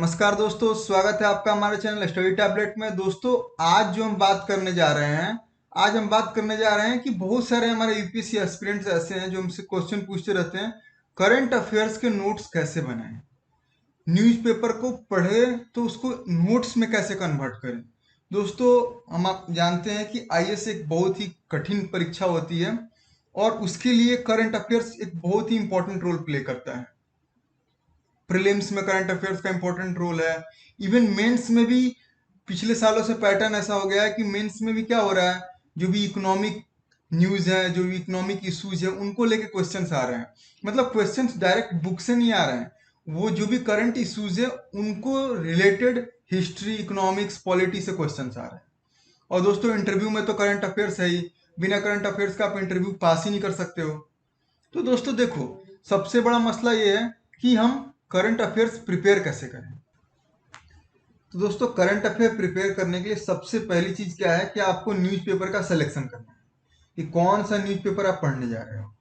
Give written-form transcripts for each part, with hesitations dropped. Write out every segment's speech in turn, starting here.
नमस्कार दोस्तों, स्वागत है आपका हमारे चैनल स्टडी टैबलेट में। दोस्तों, आज जो हम बात करने जा रहे हैं आज हम बात करने जा रहे हैं कि बहुत सारे हमारे यूपीएससी एस्पिरेंट्स ऐसे हैं जो हमसे क्वेश्चन पूछते रहते हैं, करंट अफेयर्स के नोट्स कैसे बनाएं। न्यूज़पेपर को पढ़े तो उसको नोट्स में कैसे कन्वर्ट करें। दोस्तों, हम आप जानते हैं कि आईएएस एक बहुत ही कठिन परीक्षा होती है और उसके लिए करंट अफेयर्स एक बहुत ही इंपॉर्टेंट रोल प्ले करता है। प्रीलिम्स में करंट अफेयर्स का इंपॉर्टेंट रोल है। इवन मेंस में भी पिछले सालों से पैटर्न ऐसा हो गया है कि मेंस में भी क्या हो रहा है, जो भी इकोनॉमिक न्यूज है, जो भी इकोनॉमिक इश्यूज है, उनको लेके क्वेश्चंस आ रहे हैं। मतलब क्वेश्चंस डायरेक्ट बुक से नहीं आ रहे हैं, वो जो भी करंट इश्यूज है उनको रिलेटेड हिस्ट्री, इकोनॉमिक्स, पॉलिटी से क्वेश्चंस आ रहे हैं। और दोस्तों, इंटरव्यू में तो करंट अफेयर्स है ही। बिना करंट अफेयर्स का आप इंटरव्यू पास ही नहीं कर सकते हो। तो दोस्तों देखो, सबसे बड़ा मसला ये है कि हम करंट अफेयर्स प्रिपेयर कैसे करें। तो दोस्तों, करंट अफेयर प्रिपेयर करने के लिए सबसे पहली चीज क्या है कि आपको न्यूज़पेपर का सिलेक्शन करना है कि कौन सा न्यूज़पेपर आप पढ़ने जा रहे हो।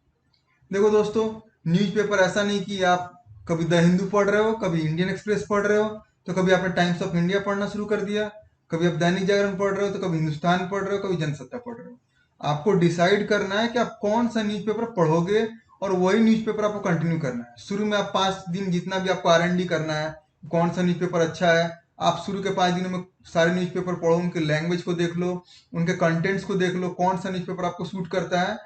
देखो दोस्तों, न्यूज़पेपर ऐसा नहीं कि आप कभी द हिंदू पढ़ रहे हो, कभी इंडियन एक्सप्रेस पढ़ रहे हो, तो कभी आपने टाइम्स ऑफ इंडिया पढ़ना शुरू कर दिया, कभी आप दैनिक जागरण पढ़ रहे हो, तो कभी हिंदुस्तान पढ़ रहे हो, कभी जनसत्ता पढ़ रहे हो। आपको डिसाइड करना है कि आप कौन सा न्यूज़पेपर पढ़ोगे और वही न्यूज़पेपर आपको कंटिन्यू करना है। शुरू में आप 5 दिन जितना भी आपको R&D करना है, कौन सा न्यूज़पेपर अच्छा है, आप शुरू के 5 दिनों में सारे न्यूज़पेपर पढ़ो, उनके लैंग्वेज को देख लो, उनके कंटेंट्स को देख लो, कौन सा न्यूज़पेपर आपको सूट करता है।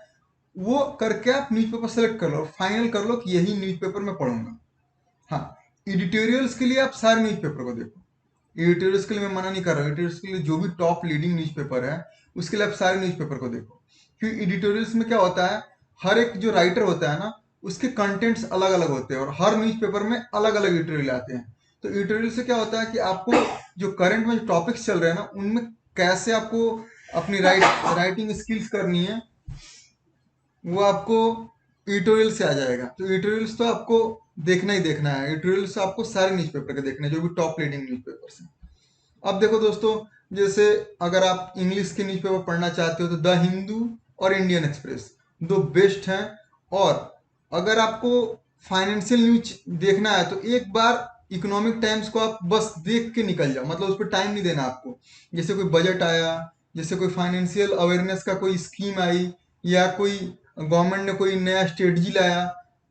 वो करके आप न्यूज़पेपर सेलेक्ट कर लो और फाइनल कर लो कि यही न्यूज़पेपर मैं पढ़ूंगा। हाँ, एडिटोरियल्स के लिए आप सारे न्यूज़पेपर को देखो। एडिटोरियल्स के लिए मैं मना नहीं कर रहा हूँ, एडिटोरियल्स के लिए जो भी टॉप लीडिंग न्यूज़पेपर है उसके लिए आप सारे न्यूज़पेपर को देखो। क्योंकि एडिटोरियल्स में क्या होता है, हर एक जो राइटर होता है ना, उसके कंटेंट्स अलग अलग होते हैं और हर न्यूज़पेपर में अलग अलग एडिटोरियल आते हैं। तो एडिटोरियल से क्या होता है कि आपको जो करंट में जो टॉपिक्स चल रहे हैं ना, उनमें कैसे आपको अपनी राइटिंग स्किल्स करनी है, वो आपको एडिटोरियल से आ जाएगा। तो एडिटोरियल्स तो आपको देखना ही देखना है। एडिटोरियल से आपको सारे न्यूज़पेपर के देखने हैं, जो भी टॉप लीडिंग न्यूज़पेपर्स हैं। अब देखो दोस्तों, जैसे अगर आप इंग्लिश के न्यूज़पेपर पढ़ना चाहते हो तो द हिंदू और इंडियन एक्सप्रेस दो बेस्ट हैं। और अगर आपको फाइनेंशियल न्यूज देखना है तो एक बार इकोनॉमिक टाइम्स को आप बस देख के निकल जाओ, मतलब उस पर टाइम नहीं देना आपको। जैसे कोई बजट आया, जैसे कोई फाइनेंशियल अवेयरनेस का कोई स्कीम आई, या कोई गवर्नमेंट ने कोई नया स्ट्रेटजी लाया,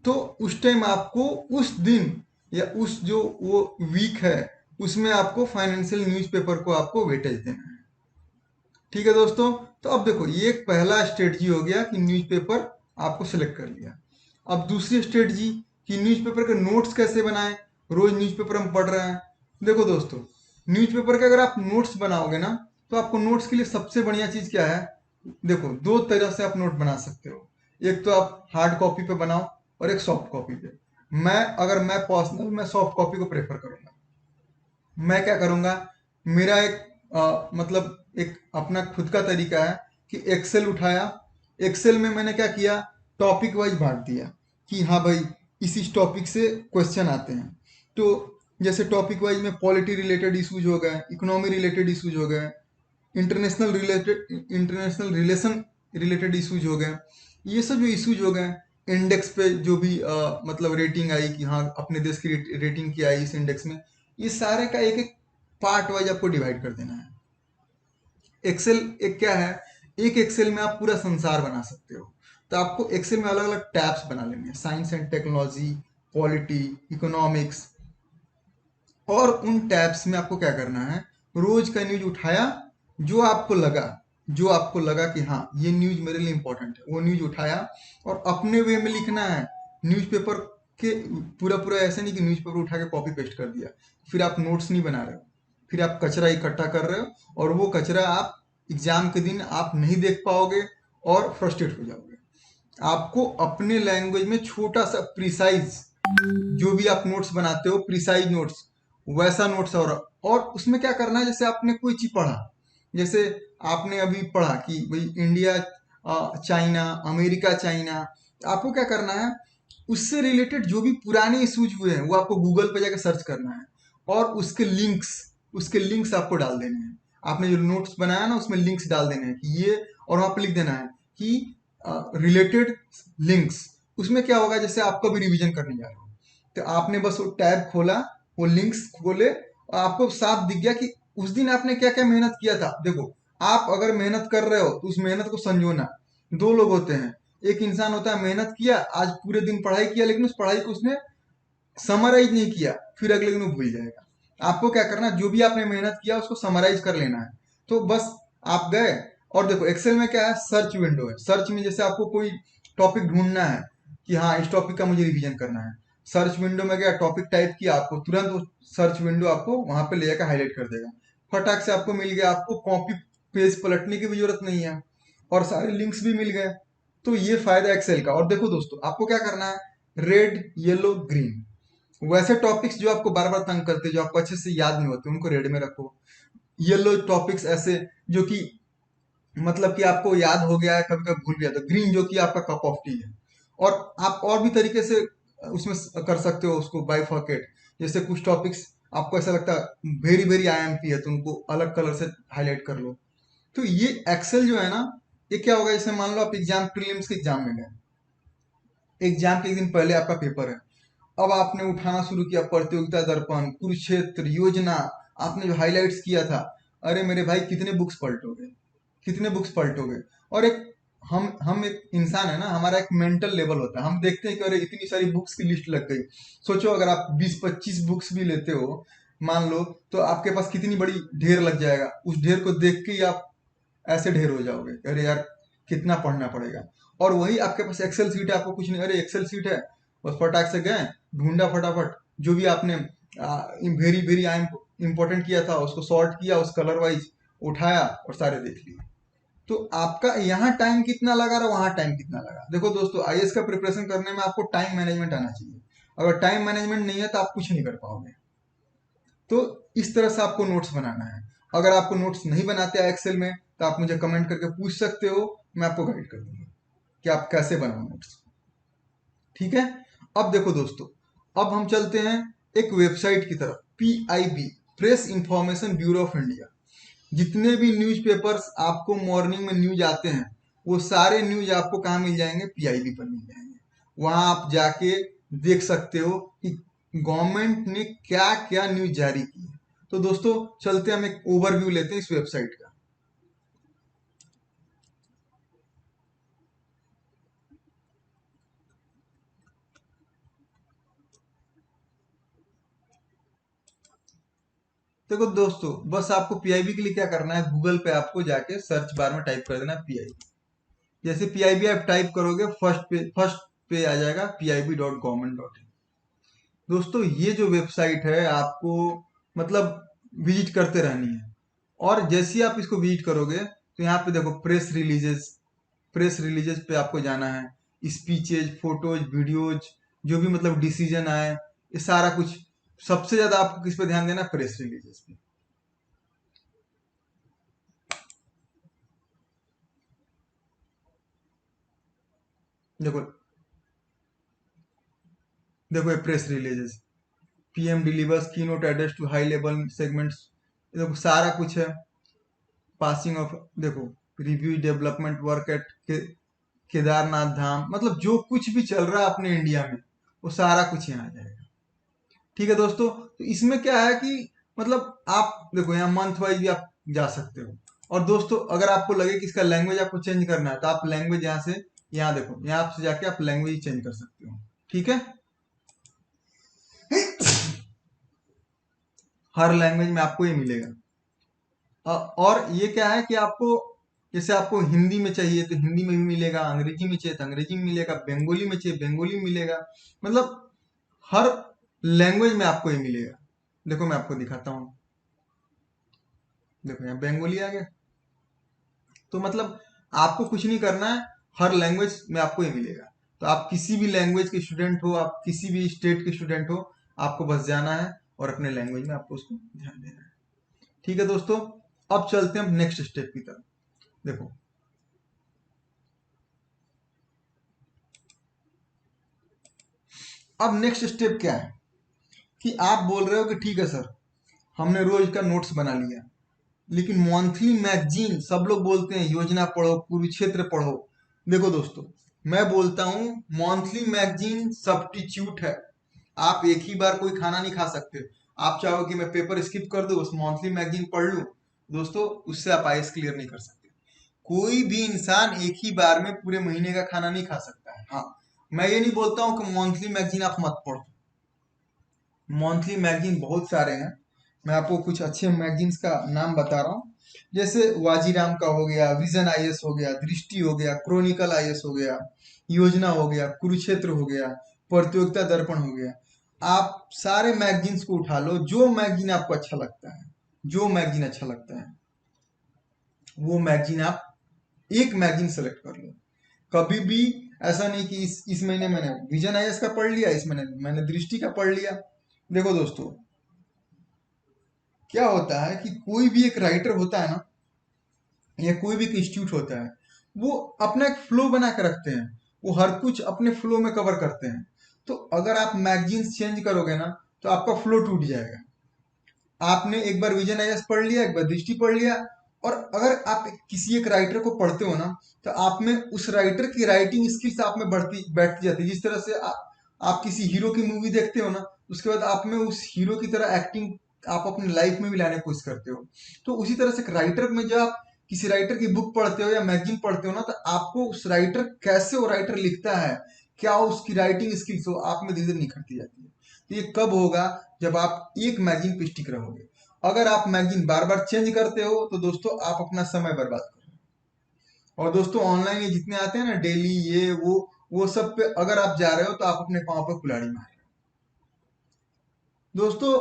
तो उस टाइम आपको उस दिन या उस जो वो वीक है उसमें आपको फाइनेंशियल न्यूज़पेपर को आपको वेटेज देना है। ठीक है दोस्तों, तो अब देखो, ये एक पहला स्ट्रेटजी हो गया कि न्यूज़पेपर आपको सिलेक्ट कर लिया। अब दूसरी स्ट्रेटजी कि न्यूज़पेपर के नोट्स कैसे बनाएं। रोज न्यूज़पेपर हम पढ़ रहे हैं। देखो दोस्तों, न्यूज़पेपर के अगर आप नोट्स बनाओगे ना, तो आपको नोट्स के लिए सबसे बढ़िया चीज क्या है। देखो, दो तरह से आप नोट बना सकते हो। एक तो आप हार्ड कॉपी पे बनाओ और एक सॉफ्ट कॉपी पे। मैं पर्सनल मैं सॉफ्ट कॉपी को प्रेफर करूंगा। मैं क्या करूंगा, मेरा एक मतलब एक अपना खुद का तरीका है कि एक्सेल उठाया। एक्सेल में मैंने क्या किया, टॉपिक वाइज बांट दिया कि हाँ भाई, इस टॉपिक से क्वेश्चन आते हैं। तो जैसे टॉपिक वाइज में पॉलिटी रिलेटेड इश्यूज हो गए, इकोनॉमी रिलेटेड इश्यूज हो गए, इंटरनेशनल रिलेशन रिलेटेड इश्यूज हो गए। ये सब जो इश्यूज हो गए, इंडेक्स पे जो भी मतलब रेटिंग आई कि हाँ अपने देश की रेटिंग क्या आई इस इंडेक्स में, ये सारे का एक एक पार्ट वाइज आपको डिवाइड कर देना है। एक्सेल एक क्या है, एक एक्सेल में आप पूरा संसार बना सकते हो। तो आपको एक्सेल में अलग अलग टैब्स बना लेने हैं, science and technology, polity, economics. और उन टैब्स में आपको क्या करना है, रोज का न्यूज उठाया, जो आपको लगा जो आपको लगा कि हाँ ये न्यूज मेरे लिए इंपॉर्टेंट है, वो न्यूज उठाया और अपने वे में लिखना है। न्यूज़पेपर के पूरा पूरा ऐसे नहीं कि न्यूज़पेपर उठा के कॉपी पेस्ट कर दिया, फिर आप नोट्स नहीं बना रहे हो, फिर आप कचरा इकट्ठा कर रहे हो और वो कचरा आप एग्जाम के दिन आप नहीं देख पाओगे और फ्रस्ट्रेट हो जाओगे। आपको अपने लैंग्वेज में छोटा सा प्रिसाइज, जो भी आप नोट्स बनाते हो प्रिसाइज नोट्स, वैसा नोट्स। और उसमें क्या करना है, जैसे आपने कोई चीज पढ़ा, जैसे आपने अभी पढ़ा कि भाई इंडिया चाइना, अमेरिका चाइना, तो आपको क्या करना है, उससे रिलेटेड जो भी पुराने इश्यूज हुए हैं वो आपको गूगल पे जाकर सर्च करना है और उसके लिंक्स आपको डाल देने हैं। आपने जो नोट्स बनाया ना उसमें लिंक्स डाल देने हैं कि ये, और वहां पे लिख देना है कि रिलेटेड लिंक्स। उसमें क्या होगा, जैसे आपका भी रिवीजन करने जा रहे हो, तो आपने बस वो टैब खोला वो लिंक्स खोले और आपको साफ दिख गया कि उस दिन आपने क्या क्या मेहनत किया था। देखो, आप अगर मेहनत कर रहे हो तो उस मेहनत को संजोना। दो लोग होते हैं, एक इंसान होता है मेहनत किया, आज पूरे दिन पढ़ाई किया, लेकिन उस पढ़ाई को उसने समराइज नहीं किया, फिर अगले दिन वो भूल जाएगा। आपको क्या करना है, जो भी आपने मेहनत किया उसको समराइज कर लेना है। तो बस आप गए, और देखो एक्सेल में क्या है, सर्च विंडो है। सर्च में जैसे आपको कोई टॉपिक ढूंढना है कि हाँ इस टॉपिक का मुझे रिवीजन करना है, सर्च विंडो में गया, टॉपिक टाइप किया, आपको तुरंत वो सर्च विंडो आपको वहां पे ले जाकर हाईलाइट कर देगा। फटाक से आपको मिल गया, आपको कॉपी पेज पलटने की भी जरूरत नहीं है, और सारे लिंक्स भी मिल गए। तो ये फायदा एक्सेल का। और देखो दोस्तों, आपको क्या करना है, रेड येलो ग्रीन, वैसे टॉपिक्स जो आपको बार बार तंग करते हैं, जो आपको अच्छे से याद नहीं होते, उनको रेड में रखो। येलो टॉपिक्स ऐसे जो कि मतलब कि आपको याद हो गया है, कभी कभी भूल गया, तो ग्रीन जो कि आपका कप ऑफ टी है। और आप और भी तरीके से उसमें कर सकते हो उसको बाइफर्केट। जैसे कुछ टॉपिक्स आपको ऐसा लगता है वेरी वेरी आईएमपी है, तो उनको अलग कलर से हाईलाइट कर लो। तो ये एक्सेल जो है ना, ये क्या होगा, जैसे मान लो आप एग्जाम, प्रीलिम्स के एग्जाम में गए, एग्जाम के एक दिन पहले आपका पेपर है, अब आपने उठाना शुरू किया प्रतियोगिता दर्पण, कुरुक्षेत्र, योजना, आपने जो हाइलाइट्स किया था। अरे मेरे भाई, कितने बुक्स पलटोगे, कितने बुक्स पलटोगे। और एक हम एक इंसान है ना, हमारा एक मेंटल लेवल होता है, हम देखते हैं कि अरे इतनी सारी बुक्स की लिस्ट लग गई। सोचो अगर आप 20-25 बुक्स भी लेते हो, मान लो, तो आपके पास कितनी बड़ी ढेर लग जाएगा। उस ढेर को देख के ही आप ऐसे ढेर हो जाओगे, अरे यार कितना पढ़ना पड़ेगा। और वही आपके पास एक्सेल सीट है, आपको कुछ नहीं, अरे एक्सेल सीट है, बस फटाक से गए, ढूंढा फटाफट, जो भी आपने वेरी वेरी इंपॉर्टेंट किया था उसको सॉर्ट किया, उस कलर वाइज उठाया और सारे देख लिए। तो आपका यहाँ टाइम कितना लगा रहा, वहां टाइम कितना लगा। देखो दोस्तों, आईएएस का प्रिपरेशन करने में आपको टाइम मैनेजमेंट आना चाहिए। अगर टाइम मैनेजमेंट नहीं है तो आप कुछ नहीं कर पाओगे। तो इस तरह से आपको नोट्स बनाना है। अगर आपको नोट्स नहीं बनाते हैं एक्सेल में, तो आप मुझे कमेंट करके पूछ सकते हो, मैं आपको गाइड कर दूंगा कि आप कैसे बनाओ नोट्स। ठीक है। अब देखो दोस्तों, अब हम चलते हैं एक वेबसाइट की तरफ, PIB, press information bureau of India. जितने भी न्यूज़पेपर्स आपको मॉर्निंग में न्यूज आते हैं, वो सारे न्यूज आपको कहाँ मिल जाएंगे, पीआईबी पर मिल जाएंगे। वहां आप जाके देख सकते हो कि गवर्नमेंट ने क्या क्या न्यूज जारी की है। तो दोस्तों चलते हैं, हम एक ओवरव्यू लेते हैं इस वेबसाइट का। देखो दोस्तों, बस आपको पीआईबी के लिए क्या करना है, गूगल पे आपको जाके सर्च बार में टाइप कर देना पीआईबी। जैसे पीआईबी आप टाइप करोगे, फर्स्ट पे आ जाएगा pib.government.in। दोस्तों ये जो वेबसाइट है, आपको मतलब विजिट करते रहनी है। और जैसे ही आप इसको विजिट करोगे, तो यहाँ पे देखो प्रेस रिलीजेस पे आपको जाना है। स्पीचेज, फोटोज, वीडियोज, जो भी मतलब डिसीजन आए, ये सारा कुछ। सबसे ज्यादा आपको किस पे ध्यान देना है, प्रेस रिलीजेस पे। देखो, देखो ये press releases, PM delivers keynote address to high level segments, देखो सारा कुछ है। पासिंग ऑफ, देखो, review development work at Kedarnath Dham, मतलब जो कुछ भी चल रहा है अपने इंडिया में, वो सारा कुछ यहाँ आ जाएगा। ठीक है दोस्तों, तो इसमें क्या है कि मतलब आप देखो यहाँ मंथ वाइज भी आप जा सकते हो। और दोस्तों अगर आपको लगे कि इसका लैंग्वेज आपको चेंज करना है, तो आप लैंग्वेज यहाँ से, यहाँ देखो, यहाँ से जाके आप लैंग्वेज चेंज कर सकते हो। ठीक है। हर लैंग्वेज में आपको ये मिलेगा। और ये क्या है कि आपको, जैसे आपको हिंदी में चाहिए तो हिंदी में भी मिलेगा, अंग्रेजी में चाहिए तो अंग्रेजी में मिलेगा, बंगाली में चाहिए बंगाली में मिलेगा। मतलब हर लैंग्वेज में आपको ये मिलेगा। देखो मैं आपको दिखाता हूँ, देखो यहाँ बंगाली आ गया। तो मतलब आपको कुछ नहीं करना है, हर लैंग्वेज में आपको ये मिलेगा। तो आप किसी भी लैंग्वेज के स्टूडेंट हो, आप किसी भी स्टेट के स्टूडेंट हो, आपको बस जाना है और अपने लैंग्वेज में आपको उसको ध्यान देना है। ठीक है दोस्तों, अब चलते हैं हम नेक्स्ट स्टेप की तरफ। देखो, अब नेक्स्ट स्टेप क्या है कि आप बोल रहे हो कि ठीक है सर, हमने रोज का नोट्स बना लिया, लेकिन मंथली मैगजीन, सब लोग बोलते हैं योजना पढ़ो, कुरुक्षेत्र पढ़ो। देखो दोस्तों, मैं बोलता हूँ मंथली मैगजीन सब्स्टिट्यूट है। आप एक ही बार कोई खाना नहीं खा सकते। आप चाहो कि मैं पेपर स्किप कर दूं, बस मंथली मैगजीन पढ़ लूं, दोस्तों उससे आप आईएएस क्लियर नहीं कर सकते। कोई भी इंसान एक ही बार में पूरे महीने का खाना नहीं खा सकता है। हाँ, मैं ये नहीं बोलता हूँ कि मंथली मैगजीन आप मत पढ़ो, मंथली मैगजीन बहुत सारे हैं। मैं आपको कुछ अच्छे मैगजीन्स का नाम बता रहा हूँ, जैसे वाजीराम का हो गया, विजन आईएएस हो गया, दृष्टि हो गया, क्रॉनिकल आईएएस हो गया, योजना हो गया, कुरुक्षेत्र हो गया, प्रतियोगिता दर्पण हो गया। आप सारे मैगजीन्स को उठा लो, जो मैगजीन आपको अच्छा लगता है, जो मैगजीन अच्छा लगता है वो मैगजीन आप एक मैगजीन सेलेक्ट कर लो। कभी भी ऐसा नहीं कि इस महीने मैंने विजन आईएएस का पढ़ लिया, इस महीने मैंने दृष्टि का पढ़ लिया। देखो दोस्तों, क्या होता है कि कोई भी एक राइटर होता है ना, या कोई भी एक इंस्टीट्यूट होता है, वो अपना एक फ्लो बना के रखते हैं, वो हर कुछ अपने फ्लो में कवर करते हैं। तो अगर आप मैगजीन्स चेंज करोगे ना, तो आपका फ्लो टूट जाएगा। आपने एक बार विजन आईएएस पढ़ लिया, एक बार दृष्टि पढ़ लिया, और अगर आप किसी एक राइटर को पढ़ते हो ना, तो आप में उस राइटर की राइटिंग स्किल्स आप में बढ़ती बैठती जाती है। जिस तरह से आप किसी हीरो की मूवी देखते हो ना, उसके बाद आप में उस हीरो की तरह एक्टिंग आप अपनी लाइफ में भी लाने की कोशिश करते हो। तो उसी तरह से एक राइटर में जब आप किसी राइटर की बुक पढ़ते हो या मैगजीन पढ़ते हो ना, तो आपको उस राइटर, कैसे वो राइटर लिखता है, क्या उसकी राइटिंग स्किल्स हो, आप में धीरे धीरे निखरती जाती है। तो ये कब होगा? जब आप एक मैगजीन पे स्टिक रहोगे। अगर आप मैगजीन बार बार चेंज करते हो, तो दोस्तों आप अपना समय बर्बाद कर रहे हो। और दोस्तों ऑनलाइन ये जितने आते हैं ना डेली, ये वो सब पे अगर आप जा रहे हो, तो आप अपने पाँव पे कुल्हाड़ी मार रहे हो। दोस्तों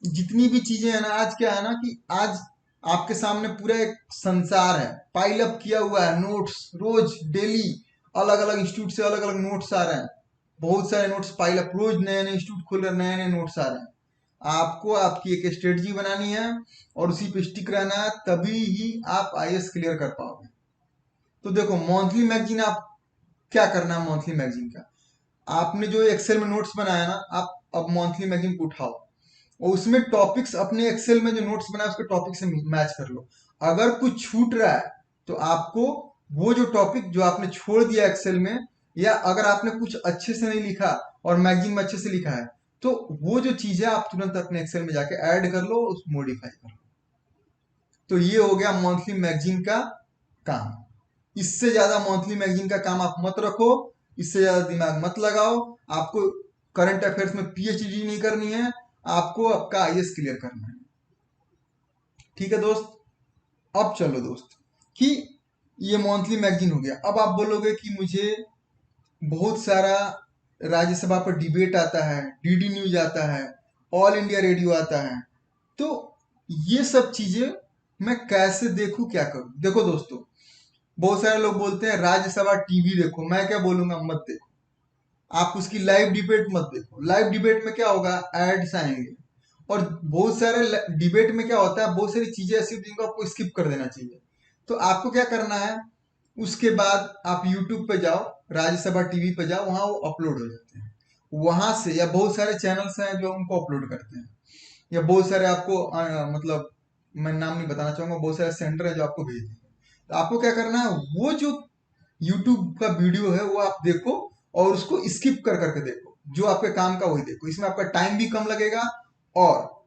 जितनी भी चीजें हैं ना, आज क्या है ना कि आज आपके सामने पूरा एक संसार है, पाइल अप किया हुआ है नोट्स, रोज डेली अलग अलग इंस्टीट्यूट से अलग अलग नोट्स आ रहे हैं। बहुत सारे नोट्स पाइल अप, रोज नए नए इंस्टीट्यूट खुल रहे, नए नए नोट्स आ रहे हैं। आपको आपकी एक स्ट्रेटजी बनानी है और उसी पे स्टिक रहना है, तभी ही आप आईएएस क्लियर कर पाओगे। तो देखो मंथली मैगजीन आप क्या करना है, मंथली मैगजीन का आपने जो एक्सेल में नोट्स बनाया ना, आप अब मंथली मैगजीन को उठाओ और उसमें टॉपिक्स, अपने एक्सेल में जो नोट्स बनाया उसके टॉपिक से मैच कर लो। अगर कुछ छूट रहा है, तो आपको वो जो टॉपिक जो आपने छोड़ दिया एक्सेल में, या अगर आपने कुछ अच्छे से नहीं लिखा और मैगजीन में अच्छे से लिखा है, तो वो जो चीज है आप तुरंत अपने एक्सेल में जाके ऐड कर लो, उस मॉडिफाई कर लो। तो ये हो गया मंथली मैगजीन का काम। इससे ज्यादा मंथली मैगजीन का काम आप मत रखो, इससे ज्यादा दिमाग मत लगाओ। आपको करंट अफेयर्स में पीएचडी नहीं करनी है, आपको आपका आईएएस क्लियर करना है। ठीक है दोस्त। अब चलो दोस्त, कि ये मंथली मैगजीन हो गया। अब आप बोलोगे कि मुझे बहुत सारा राज्यसभा पर डिबेट आता है, डीडी न्यूज आता है, ऑल इंडिया रेडियो आता है, तो ये सब चीजें मैं कैसे देखूं, क्या करूं? देखो दोस्तों, बहुत सारे लोग बोलते हैं राज्यसभा टीवी देखो, मैं क्या बोलूंगा, मत देखो। आप उसकी लाइव डिबेट मत देखो। लाइव डिबेट में क्या होगा, एड्स आएंगे। और बहुत सारे डिबेट में क्या होता है, बहुत सारी चीजें ऐसी होती हैं जिनको आपको स्किप कर देना चाहिए। तो आपको क्या करना है, उसके बाद आप यूट्यूब पे जाओ, राज्यसभा टीवी पे जाओ, वहां वो अपलोड हो जाते हैं। वहां से, या बहुत सारे चैनल्स हैं जो उनको अपलोड करते हैं, या बहुत सारे आपको मतलब मैं नाम नहीं बताना चाहूंगा, बहुत सारे सेंटर है जो आपको भेज देंगे। तो आपको क्या करना है, वो जो यूट्यूब का वीडियो है वो आप देखो, और उसको स्किप कर करके देखो, जो आपके काम का वही देखो। इसमें आपका टाइम भी कम लगेगा, और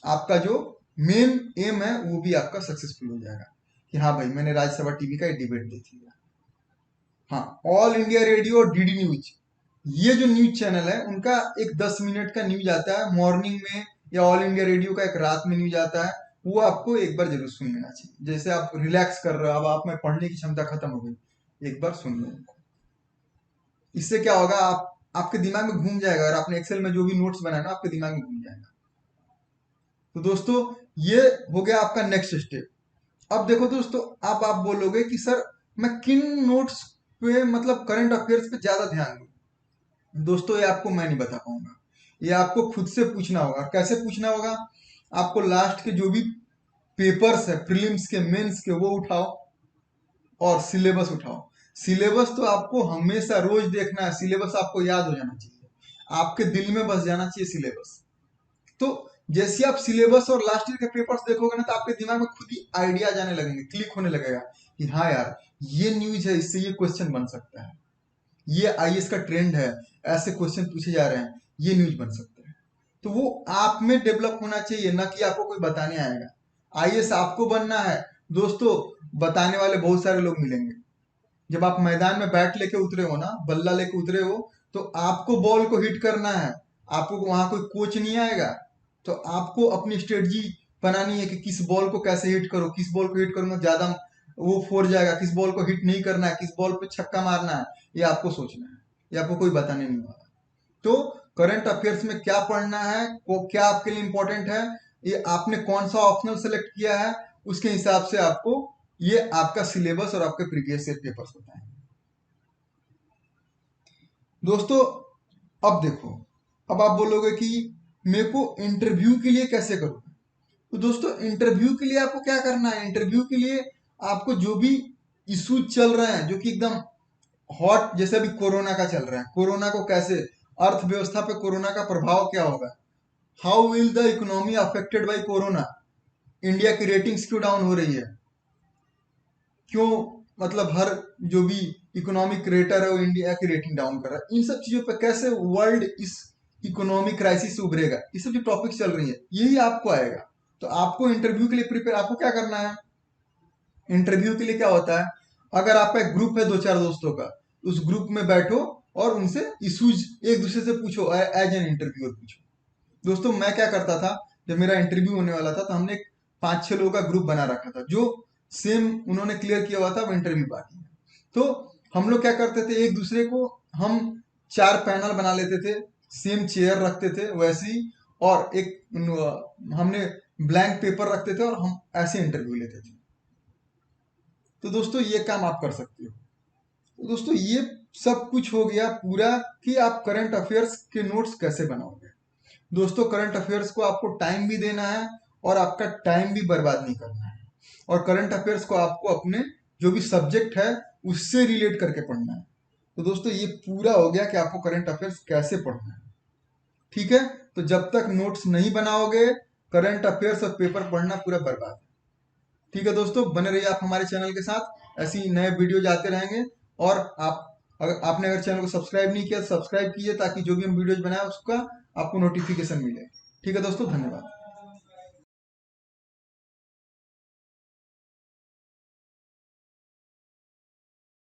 आपका जो मेन एम है वो भी आपका सक्सेसफुल हो जाएगा, कि हाँ भाई मैंने राज्यसभा टीवी का डिबेट देख लिया। हाँ, ऑल इंडिया रेडियो और डीडी न्यूज, ये जो न्यूज चैनल है उनका एक 10 मिनट का न्यूज आता है मॉर्निंग में, या ऑल इंडिया रेडियो का एक रात में न्यूज आता है, वो आपको एक बार जरूर सुन लेना चाहिए। जैसे आप रिलैक्स कर रहे हो, अब आप में पढ़ने की क्षमता खत्म हो गई, एक बार सुन लो। इससे क्या होगा, आप आपके दिमाग में घूम जाएगा, और आपने एक्सेल में जो भी नोट्स बनाया ना, आपके दिमाग में घूम जाएगा। तो दोस्तों ये हो गया आपका नेक्स्ट स्टेप। अब देखो दोस्तों, अब आप बोलोगे कि सर मैं किन नोट्स पे, मतलब करंट अफेयर्स पे ज्यादा ध्यान दूं? दोस्तों ये आपको मैं नहीं बता पाऊंगा, ये आपको खुद से पूछना होगा। कैसे पूछना होगा? आपको लास्ट के जो भी पेपर्स है, प्रीलिम्स के, मेंस के, वो उठाओ, और सिलेबस उठाओ। सिलेबस तो आपको हमेशा रोज देखना है, सिलेबस आपको याद हो जाना चाहिए, आपके दिल में बस जाना चाहिए सिलेबस। तो जैसे आप सिलेबस और लास्ट ईयर के पेपर्स देखोगे ना, तो आपके दिमाग में खुद ही आइडिया जाने लगेंगे, क्लिक होने लगेगा कि हाँ यार, ये न्यूज है, इससे ये क्वेश्चन बन सकता है, ये आईएएस का ट्रेंड है, ऐसे क्वेश्चन पूछे जा रहे हैं, ये न्यूज बन सकता है। तो वो आप में डेवलप होना चाहिए, ना कि आपको कोई बताने आएगा। आईएएस आपको बनना है दोस्तों, बताने वाले बहुत सारे लोग मिलेंगे। जब आप मैदान में बैट लेके उतरे हो ना, बल्ला लेके उतरे हो, तो आपको बॉल को हिट करना है। आपको वहां कोई कोच नहीं आएगा, तो आपको अपनी स्ट्रेटजी बनानी है कि किस बॉल को कैसे हिट करो, किस बॉल को हिट करूंगा ज्यादा वो फोड़ जाएगा, किस बॉल को हिट नहीं करना है, किस बॉल पे छक्का मारना है, ये आपको सोचना है। ये आपको कोई बताने नहीं वाला। तो करंट अफेयर्स में क्या पढ़ना है, को क्या आपके लिए इंपॉर्टेंट है, ये आपने कौन सा ऑप्शनल सेलेक्ट किया है, उसके हिसाब से आपको ये आपका सिलेबस और आपके प्रीवियस ईयर पेपर्स बताएंगे। दोस्तों अब देखो, अब आप बोलोगे कि मेरे को इंटरव्यू के लिए कैसे करूँ। तो दोस्तों इंटरव्यू के लिए आपको क्या करना है, इंटरव्यू के लिए आपको जो भी इशू चल रहे हैं, जो कि एकदम हॉट, जैसे अभी कोरोना का चल रहा है, कोरोना को कैसे, अर्थव्यवस्था पे कोरोना का प्रभाव क्या होगा, how will the economy affected by corona, India की रेटिंग्स क्यों डाउन हो रही है, क्यों, मतलब हर जो भी इकोनॉमिक रेटर है वो इंडिया की रेटिंग डाउन कर रहा है, इन सब चीजों पे कैसे वर्ल्ड इस इकोनॉमिक क्राइसिस से उभरेगा, ये सब जो टॉपिक्स चल रही है यही आपको आएगा। तो आपको इंटरव्यू के लिए प्रिपेयर, आपको क्या करना है, इंटरव्यू के लिए क्या होता है, अगर आपका एक ग्रुप है दो चार दोस्तों का, उस ग्रुप में बैठो और उनसे इश्यूज एक दूसरे से पूछो, एज एन इंटरव्यूअर पूछो। दोस्तों मैं क्या करता था, जब मेरा इंटरव्यू होने वाला था तो हमने एक 5-6 लोगों का ग्रुप बना रखा था, जो सेम उन्होंने क्लियर किया हुआ था, वो इंटरव्यू बाकी है। तो हम लोग क्या करते थे, एक दूसरे को हम 4 पैनल बना लेते थे, सेम चेयर रखते थे वैसे ही, और एक हमने ब्लैंक पेपर रखते थे और हम ऐसे इंटरव्यू लेते थे। तो दोस्तों ये काम आप कर सकते हो। तो दोस्तों ये सब कुछ हो गया पूरा कि आप करंट अफेयर्स के नोट्स कैसे बनाओगे। दोस्तों करंट अफेयर्स को आपको टाइम भी देना है और आपका टाइम भी बर्बाद नहीं करना है, और करंट अफेयर्स को आपको अपने जो भी सब्जेक्ट है उससे रिलेट करके पढ़ना है। तो दोस्तों ये पूरा हो गया कि आपको करंट अफेयर्स कैसे पढ़ना है। ठीक है, तो जब तक नोट्स नहीं बनाओगे, करंट अफेयर्स और पेपर पढ़ना पूरा बर्बाद है। ठीक है दोस्तों, बने रहिए आप हमारे चैनल के साथ, ऐसी नए वीडियो आते रहेंगे। और आप, अगर आपने अगर चैनल को सब्सक्राइब नहीं किया तो सब्सक्राइब कीजिए, ताकि जो भी हम वीडियोज बनाए उसका आपको नोटिफिकेशन मिले। ठीक है दोस्तों, धन्यवाद।